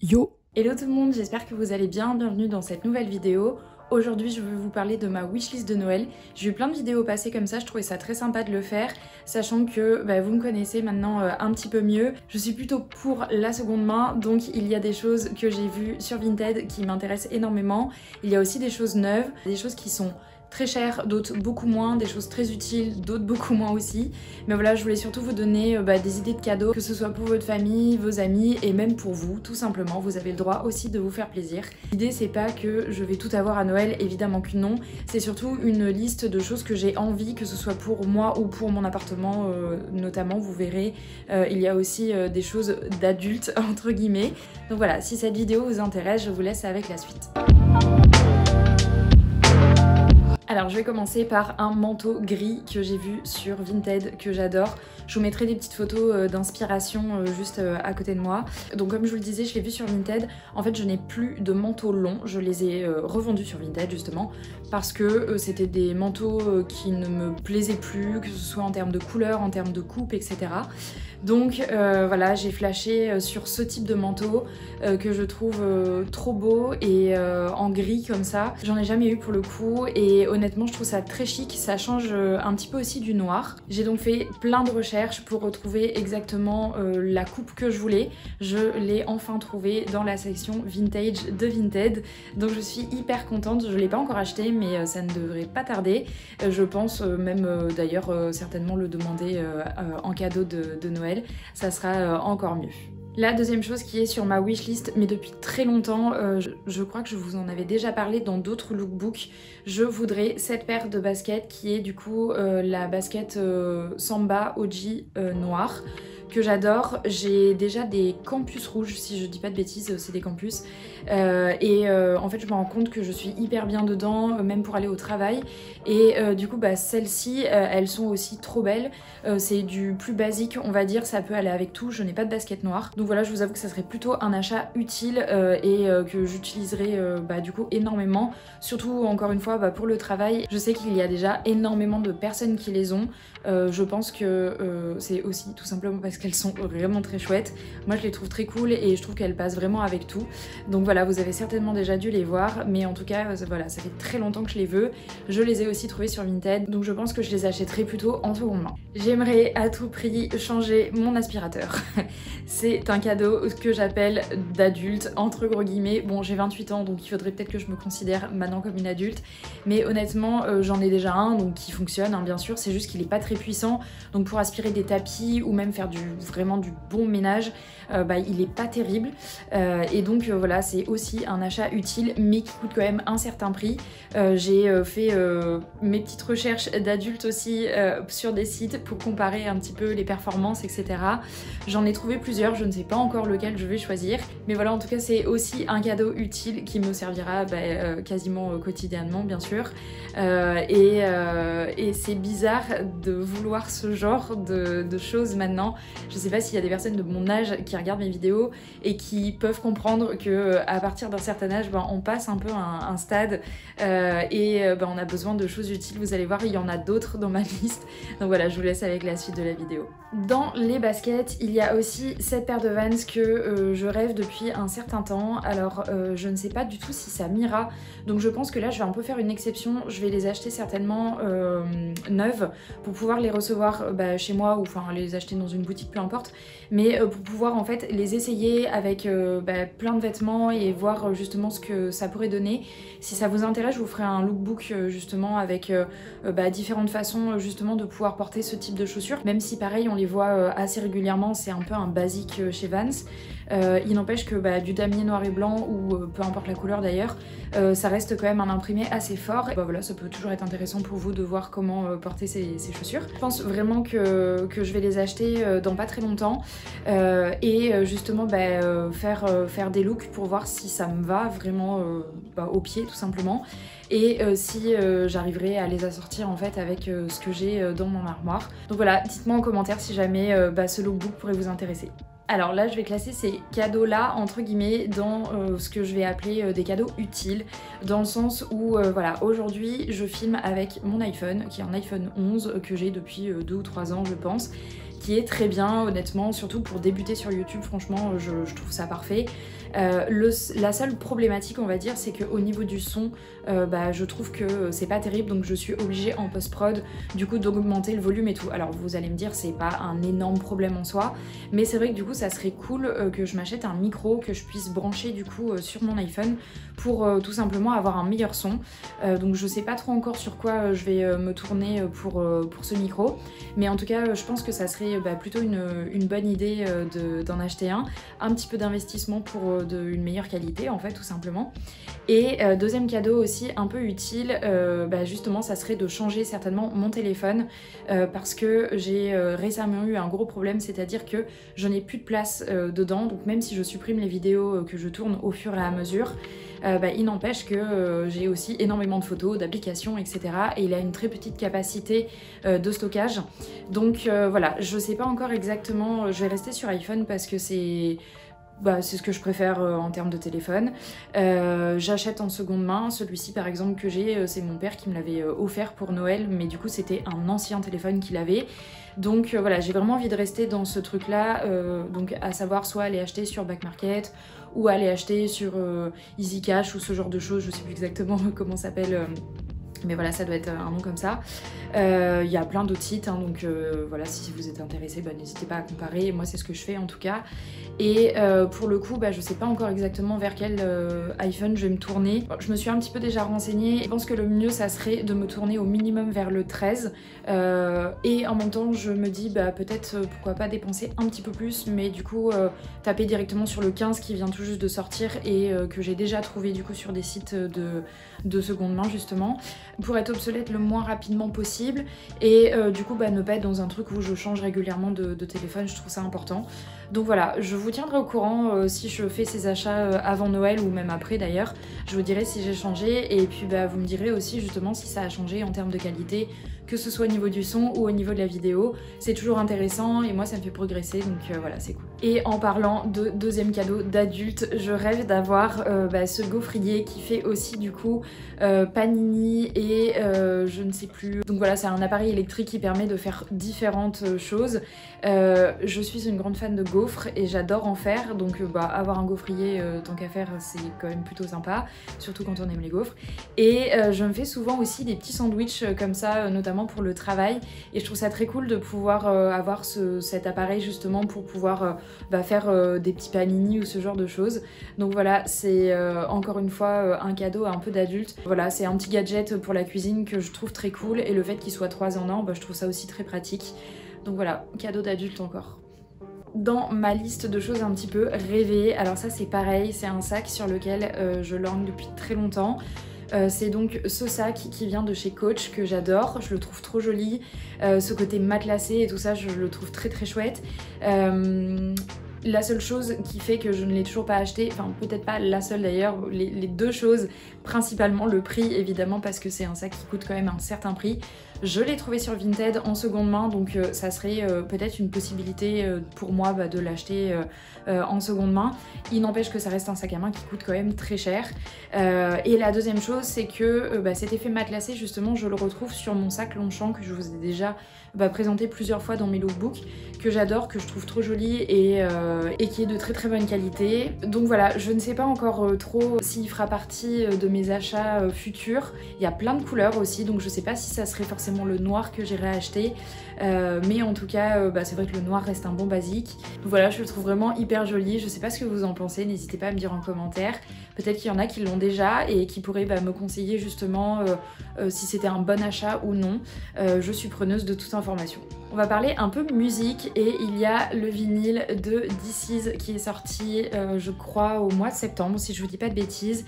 Yo! Hello tout le monde, j'espère que vous allez bien, bienvenue dans cette nouvelle vidéo. Aujourd'hui je vais vous parler de ma wishlist de Noël. J'ai eu plein de vidéos passées comme ça, je trouvais ça très sympa de le faire, sachant que vous me connaissez maintenant un petit peu mieux. Je suis plutôt pour la seconde main, donc il y a des choses que j'ai vues sur Vinted qui m'intéressent énormément. Il y a aussi des choses neuves, des choses qui sont très chères, d'autres beaucoup moins, des choses très utiles, d'autres beaucoup moins aussi. Mais voilà, je voulais surtout vous donner des idées de cadeaux, que ce soit pour votre famille, vos amis et même pour vous, tout simplement. Vous avez le droit aussi de vous faire plaisir. L'idée, c'est pas que je vais tout avoir à Noël, évidemment que non. C'est surtout une liste de choses que j'ai envie, que ce soit pour moi ou pour mon appartement, notamment. Vous verrez, il y a aussi des choses d'adultes, entre guillemets. Donc voilà, si cette vidéo vous intéresse, je vous laisse avec la suite. Alors je vais commencer par un manteau gris que j'ai vu sur Vinted, que j'adore. Je vous mettrai des petites photos d'inspiration juste à côté de moi. Donc comme je vous le disais, je l'ai vu sur Vinted. En fait je n'ai plus de manteaux longs, je les ai revendus sur Vinted justement parce que c'était des manteaux qui ne me plaisaient plus, que ce soit en termes de couleur, en termes de coupe, etc. Donc voilà, j'ai flashé sur ce type de manteau que je trouve trop beau et en gris comme ça. J'en ai jamais eu pour le coup et honnêtement je trouve ça très chic, ça change un petit peu aussi du noir. J'ai donc fait plein de recherches pour retrouver exactement la coupe que je voulais. Je l'ai enfin trouvée dans la section vintage de Vinted, donc je suis hyper contente. Je l'ai pas encore acheté mais ça ne devrait pas tarder. Je pense même d'ailleurs certainement le demander en cadeau de Noël. Ça sera encore mieux. La deuxième chose qui est sur ma wishlist, mais depuis très longtemps, je crois que je vous en avais déjà parlé dans d'autres lookbooks, je voudrais cette paire de baskets qui est du coup la basket Samba OG noire, que j'adore. J'ai déjà des campus rouges, si je dis pas de bêtises, c'est des campus. En fait je me rends compte que je suis hyper bien dedans, même pour aller au travail. Et du coup celles-ci, elles sont aussi trop belles. C'est du plus basique on va dire, ça peut aller avec tout. Je n'ai pas de basket noire. Donc voilà, je vous avoue que ça serait plutôt un achat utile que j'utiliserai du coup énormément. Surtout encore une fois pour le travail. Je sais qu'il y a déjà énormément de personnes qui les ont. Je pense que c'est aussi tout simplement parce qu'elles sont vraiment très chouettes. Moi je les trouve très cool et je trouve qu'elles passent vraiment avec tout. Donc voilà, vous avez certainement déjà dû les voir, mais en tout cas voilà, ça fait très longtemps que je les veux. Je les ai aussi trouvées sur Vinted, donc je pense que je les achèterai plutôt en seconde main. J'aimerais à tout prix changer mon aspirateur. C'est un cadeau que j'appelle d'adulte, entre gros guillemets. Bon, j'ai 28 ans, donc il faudrait peut-être que je me considère maintenant comme une adulte, mais honnêtement j'en ai déjà un donc qui fonctionne bien sûr, c'est juste qu'il est pas très puissant, donc pour aspirer des tapis ou même faire vraiment du bon ménage, il est pas terrible et donc voilà, c'est aussi un achat utile mais qui coûte quand même un certain prix. J'ai fait mes petites recherches d'adultes aussi sur des sites pour comparer un petit peu les performances, etc. J'en ai trouvé plusieurs, je ne sais pas encore lequel je vais choisir, mais voilà, en tout cas c'est aussi un cadeau utile qui me servira quasiment quotidiennement bien sûr. Et c'est bizarre de vouloir ce genre de choses maintenant. Je sais pas s'il y a des personnes de mon âge qui regardent mes vidéos et qui peuvent comprendre que à partir d'un certain âge, on passe un peu un stade on a besoin de choses utiles. Vous allez voir, il y en a d'autres dans ma liste. Donc voilà, je vous laisse avec la suite de la vidéo. Dans les baskets, il y a aussi cette paire de Vans que je rêve depuis un certain temps. Alors je ne sais pas du tout si ça m'ira, donc je pense que là je vais un peu faire une exception. Je vais les acheter certainement neuves pour pouvoir les recevoir chez moi ou enfin les acheter dans une boutique, peu importe, mais pour pouvoir en fait les essayer avec plein de vêtements et voir justement ce que ça pourrait donner. Si ça vous intéresse, je vous ferai un lookbook justement avec différentes façons justement de pouvoir porter ce type de chaussures, même si pareil on les voit assez régulièrement, c'est un peu un basique chez Vans. Il n'empêche que du damier noir et blanc ou peu importe la couleur d'ailleurs, ça reste quand même un imprimé assez fort. Et voilà, ça peut toujours être intéressant pour vous de voir comment porter ces chaussures. Je pense vraiment que je vais les acheter dans pas très longtemps et justement faire des looks pour voir si ça me va vraiment au pied tout simplement. Et si j'arriverai à les assortir en fait avec ce que j'ai dans mon armoire. Donc voilà, dites-moi en commentaire si jamais ce lookbook pourrait vous intéresser. Alors là je vais classer ces cadeaux là entre guillemets dans ce que je vais appeler des cadeaux utiles, dans le sens où voilà, aujourd'hui je filme avec mon iPhone qui est un iPhone 11 que j'ai depuis 2 ou 3 ans je pense, qui est très bien honnêtement, surtout pour débuter sur YouTube, franchement je trouve ça parfait. La seule problématique on va dire c'est qu'au niveau du son je trouve que c'est pas terrible, donc je suis obligée en post-prod du coup d'augmenter le volume et tout. Alors vous allez me dire c'est pas un énorme problème en soi, mais c'est vrai que du coup ça serait cool que je m'achète un micro que je puisse brancher du coup sur mon iPhone pour tout simplement avoir un meilleur son. Donc je sais pas trop encore sur quoi je vais me tourner pour ce micro, mais en tout cas je pense que ça serait plutôt une bonne idée d'en acheter un petit peu d'investissement pour une meilleure qualité en fait tout simplement. Et deuxième cadeau aussi un peu utile, justement ça serait de changer certainement mon téléphone parce que j'ai récemment eu un gros problème, c'est-à-dire que je n'ai plus de place dedans, donc même si je supprime les vidéos que je tourne au fur et à mesure, il n'empêche que j'ai aussi énormément de photos, d'applications, etc. Et il a une très petite capacité de stockage. Donc voilà, je sais pas encore exactement, je vais rester sur iPhone parce que c'est ce que je préfère en termes de téléphone. J'achète en seconde main, celui-ci par exemple que j'ai, c'est mon père qui me l'avait offert pour Noël, mais du coup c'était un ancien téléphone qu'il avait. Donc voilà, j'ai vraiment envie de rester dans ce truc là, donc à savoir soit aller acheter sur Back Market ou aller acheter sur Easy Cash ou ce genre de choses, je sais plus exactement comment ça s'appelle. Mais voilà, ça doit être un nom comme ça. Il y a plein d'autres sites, donc voilà, si vous êtes intéressé, n'hésitez pas à comparer. Moi, c'est ce que je fais en tout cas. Et pour le coup, je sais pas encore exactement vers quel iPhone je vais me tourner. Je me suis un petit peu déjà renseignée. Je pense que le mieux, ça serait de me tourner au minimum vers le 13. Et en même temps, je me dis peut-être pourquoi pas dépenser un petit peu plus, mais du coup taper directement sur le 15 qui vient tout juste de sortir et que j'ai déjà trouvé du coup sur des sites de seconde main justement, pour être obsolète le moins rapidement possible et du coup ne pas être dans un truc où je change régulièrement de téléphone, je trouve ça important. Donc voilà, je vous tiendrai au courant si je fais ces achats avant Noël ou même après d'ailleurs. Je vous dirai si j'ai changé et puis vous me direz aussi justement si ça a changé en termes de qualité, que ce soit au niveau du son ou au niveau de la vidéo. C'est toujours intéressant et moi ça me fait progresser, donc voilà, c'est cool. Et en parlant de deuxième cadeau d'adulte, je rêve d'avoir ce gaufrier qui fait aussi du coup panini et je ne sais plus. Donc voilà, c'est un appareil électrique qui permet de faire différentes choses. Je suis une grande fan de gaufres et j'adore en faire, donc avoir un gaufrier tant qu'à faire c'est quand même plutôt sympa, surtout quand on aime les gaufres. Et je me fais souvent aussi des petits sandwichs comme ça, notamment pour le travail, et je trouve ça très cool de pouvoir avoir cet appareil justement pour pouvoir faire des petits panini ou ce genre de choses. Donc voilà, c'est encore une fois un cadeau un peu d'adulte. Voilà, c'est un petit gadget pour la cuisine que je trouve très cool, et le fait qu'il soit 3 en or, je trouve ça aussi très pratique. Donc voilà, cadeau d'adulte encore. Dans ma liste de choses un petit peu rêvées, alors ça c'est pareil, c'est un sac sur lequel je lorgne depuis très longtemps. C'est donc ce sac qui vient de chez Coach que j'adore, je le trouve trop joli, ce côté matelassé et tout ça je le trouve très très chouette. La seule chose qui fait que je ne l'ai toujours pas acheté, enfin peut-être pas la seule d'ailleurs, les deux choses, principalement le prix évidemment parce que c'est un sac qui coûte quand même un certain prix. Je l'ai trouvé sur Vinted en seconde main, donc ça serait peut-être une possibilité pour moi de l'acheter en seconde main. Il n'empêche que ça reste un sac à main qui coûte quand même très cher. Et la deuxième chose, c'est que cet effet matelassé, justement, je le retrouve sur mon sac Longchamp que je vous ai déjà présenté plusieurs fois dans mes lookbooks, que j'adore, que je trouve trop joli et qui est de très très bonne qualité. Donc voilà, je ne sais pas encore trop s'il fera partie de mes achats futurs. Il y a plein de couleurs aussi, donc je sais pas si ça serait forcément le noir que j'irai acheter, mais en tout cas c'est vrai que le noir reste un bon basique. Donc voilà, je le trouve vraiment hyper joli. Je sais pas ce que vous en pensez, n'hésitez pas à me dire en commentaire. Peut-être qu'il y en a qui l'ont déjà et qui pourraient me conseiller justement si c'était un bon achat ou non. Je suis preneuse de toute information. On va parler un peu musique et il y a le vinyle de This Is qui est sorti je crois au mois de septembre si je vous dis pas de bêtises.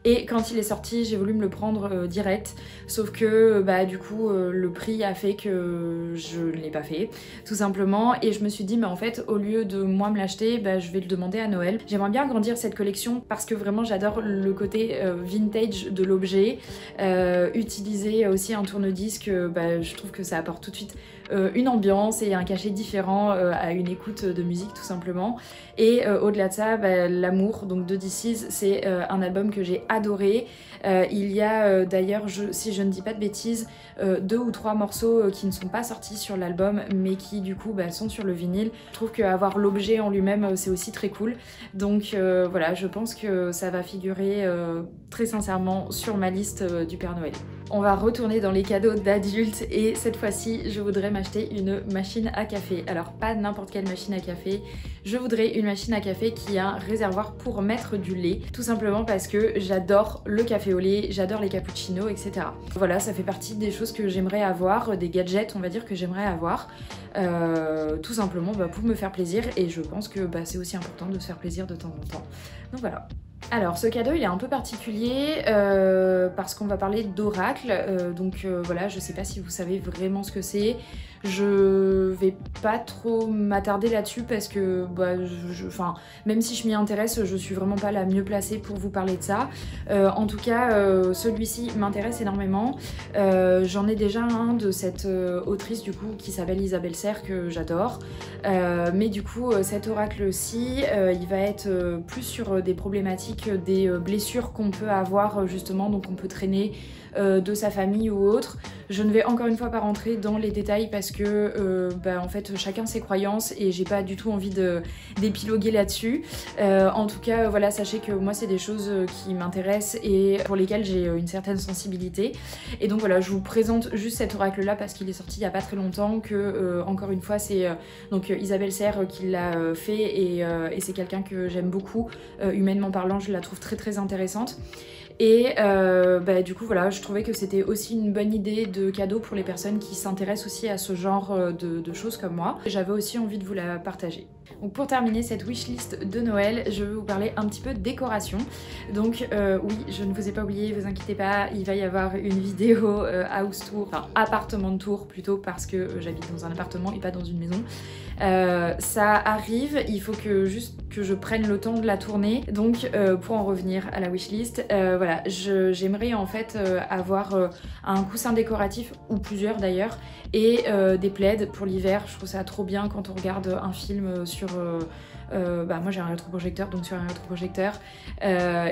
Et quand il est sorti, j'ai voulu me le prendre direct, sauf que du coup le prix a fait que je ne l'ai pas fait, tout simplement. Et je me suis dit, mais en fait, au lieu de moi me l'acheter, je vais le demander à Noël. J'aimerais bien agrandir cette collection parce que vraiment j'adore le côté vintage de l'objet. Utiliser aussi un tourne-disque, je trouve que ça apporte tout de suite une ambiance et un cachet différent à une écoute de musique tout simplement. Et au-delà de ça, L'amour donc de DC's, c'est un album que j'ai adoré. Il y a d'ailleurs, si je ne dis pas de bêtises, 2 ou 3 morceaux qui ne sont pas sortis sur l'album mais qui du coup sont sur le vinyle. Je trouve qu'avoir l'objet en lui-même c'est aussi très cool. Donc voilà, je pense que ça va figurer très sincèrement sur ma liste du Père Noël. On va retourner dans les cadeaux d'adultes et cette fois-ci je voudrais m'acheter une machine à café. Alors pas n'importe quelle machine à café, je voudrais une machine à café qui a un réservoir pour mettre du lait. Tout simplement parce que j'adore le café au lait, j'adore les cappuccinos, etc. Voilà, ça fait partie des choses que j'aimerais avoir, des gadgets on va dire que j'aimerais avoir. Tout simplement pour me faire plaisir et je pense que c'est aussi important de se faire plaisir de temps en temps. Donc voilà. Alors ce cadeau il est un peu particulier parce qu'on va parler d'oracle, voilà, je sais pas si vous savez vraiment ce que c'est. Je vais pas trop m'attarder là-dessus parce que même si je m'y intéresse, je suis vraiment pas la mieux placée pour vous parler de ça. En tout cas, celui-ci m'intéresse énormément. J'en ai déjà un de cette autrice du coup qui s'appelle Isabelle Serre que j'adore. Mais du coup, cet oracle-ci, il va être plus sur des problématiques, des blessures qu'on peut avoir justement, donc on peut traîner de sa famille ou autre. Je ne vais encore une fois pas rentrer dans les détails parce que en fait chacun ses croyances et j'ai pas du tout envie d'épiloguer là-dessus. En tout cas voilà, sachez que moi c'est des choses qui m'intéressent et pour lesquelles j'ai une certaine sensibilité. Et donc voilà, je vous présente juste cet oracle là parce qu'il est sorti il y a pas très longtemps, que encore une fois c'est donc Isabelle Serre qui l'a fait et c'est quelqu'un que j'aime beaucoup, humainement parlant je la trouve très très intéressante. Et du coup voilà, je trouvais que c'était aussi une bonne idée de cadeau pour les personnes qui s'intéressent aussi à ce genre de choses comme moi. J'avais aussi envie de vous la partager. Donc pour terminer cette wishlist de Noël, je vais vous parler un petit peu de décoration. Donc oui, je ne vous ai pas oublié, vous inquiétez pas, il va y avoir une vidéo house tour, enfin appartement de tour plutôt parce que j'habite dans un appartement et pas dans une maison. Ça arrive, il faut juste que je prenne le temps de la tourner. Donc pour en revenir à la wishlist, voilà, j'aimerais en fait avoir un coussin décoratif, ou plusieurs d'ailleurs, et des plaids pour l'hiver. Je trouve ça trop bien quand on regarde un film sur... moi j'ai un rétroprojecteur, donc sur un rétroprojecteur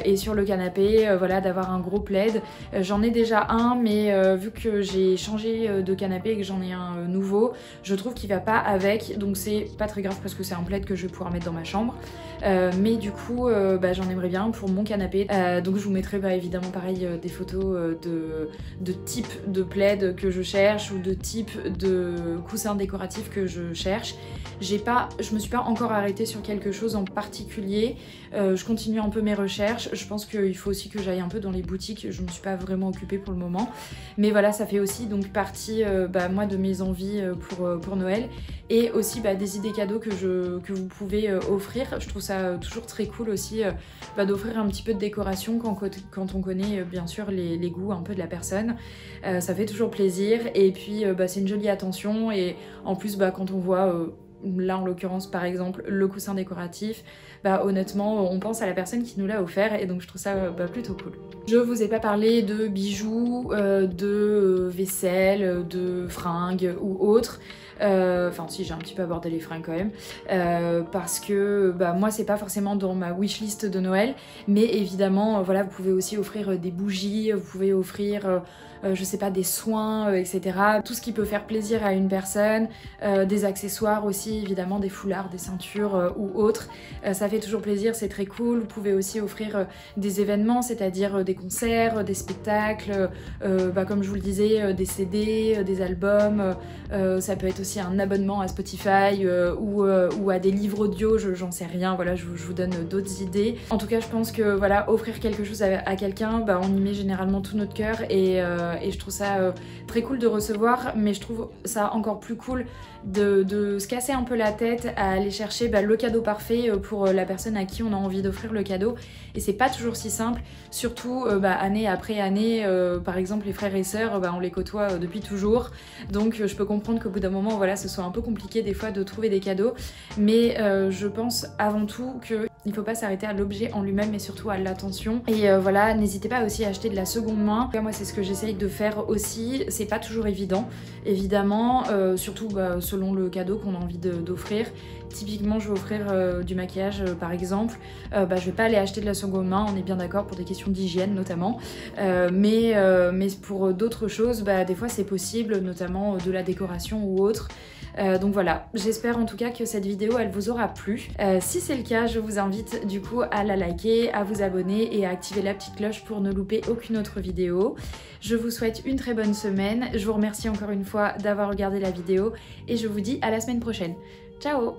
et sur le canapé, voilà, d'avoir un gros plaid. J'en ai déjà un, mais vu que j'ai changé de canapé et que j'en ai un nouveau, je trouve qu'il va pas avec, donc c'est pas très grave parce que c'est un plaid que je vais pouvoir mettre dans ma chambre. Mais du coup j'en aimerais bien pour mon canapé, donc je vous mettrai évidemment pareil des photos de type de plaid que je cherche ou de type de coussin décoratif que je cherche. Je me suis pas encore arrêtée sur quelque chose en particulier, je continue un peu mes recherches. Je pense qu'il faut aussi que j'aille un peu dans les boutiques, je me suis pas vraiment occupée pour le moment, mais voilà, ça fait aussi donc partie moi de mes envies pour Noël, et aussi des idées cadeaux que vous pouvez offrir. Je trouve ça toujours très cool aussi d'offrir un petit peu de décoration quand on connaît bien sûr les goûts un peu de la personne. Ça fait toujours plaisir, et puis c'est une jolie attention, et en plus quand on voit là en l'occurrence par exemple le coussin décoratif, honnêtement on pense à la personne qui nous l'a offert, et donc je trouve ça plutôt cool. Je vous ai pas parlé de bijoux, de vaisselle, de fringues ou autres. Enfin si, j'ai un petit peu abordé les fringues quand même, parce que moi c'est pas forcément dans ma wishlist de Noël, mais évidemment voilà, vous pouvez aussi offrir des bougies, vous pouvez offrir je sais pas, des soins, etc. Tout ce qui peut faire plaisir à une personne, des accessoires aussi, évidemment des foulards, des ceintures ou autres. Ça fait toujours plaisir, c'est très cool. Vous pouvez aussi offrir des événements, c'est-à-dire des concerts, des spectacles, comme je vous le disais, des CD, des albums. Ça peut être aussi un abonnement à Spotify ou à des livres audio, j'en sais rien, voilà, je vous donne d'autres idées. En tout cas, je pense que voilà, offrir quelque chose à quelqu'un, on y met généralement tout notre cœur, et je trouve ça très cool de recevoir, mais je trouve ça encore plus cool de se casser un peu la tête à aller chercher le cadeau parfait pour la personne à qui on a envie d'offrir le cadeau, et c'est pas toujours si simple, surtout année après année. Par exemple les frères et sœurs, on les côtoie depuis toujours, donc je peux comprendre qu'au bout d'un moment voilà, ce soit un peu compliqué des fois de trouver des cadeaux, mais je pense avant tout que Il faut pas s'arrêter à l'objet en lui-même mais surtout à l'attention. Et voilà, n'hésitez pas aussi à acheter de la seconde main. Moi c'est ce que j'essaye de faire aussi, c'est pas toujours évident évidemment, surtout selon le cadeau qu'on a envie d'offrir. Typiquement je vais offrir du maquillage par exemple, je vais pas aller acheter de la seconde main, on est bien d'accord, pour des questions d'hygiène notamment, mais pour d'autres choses des fois c'est possible, notamment de la décoration ou autre. Donc voilà, j'espère en tout cas que cette vidéo elle vous aura plu. Si c'est le cas, je vous invite du coup à la liker, à vous abonner et à activer la petite cloche pour ne louper aucune autre vidéo. Je vous souhaite une très bonne semaine, je vous remercie encore une fois d'avoir regardé la vidéo et je vous dis à la semaine prochaine. Ciao!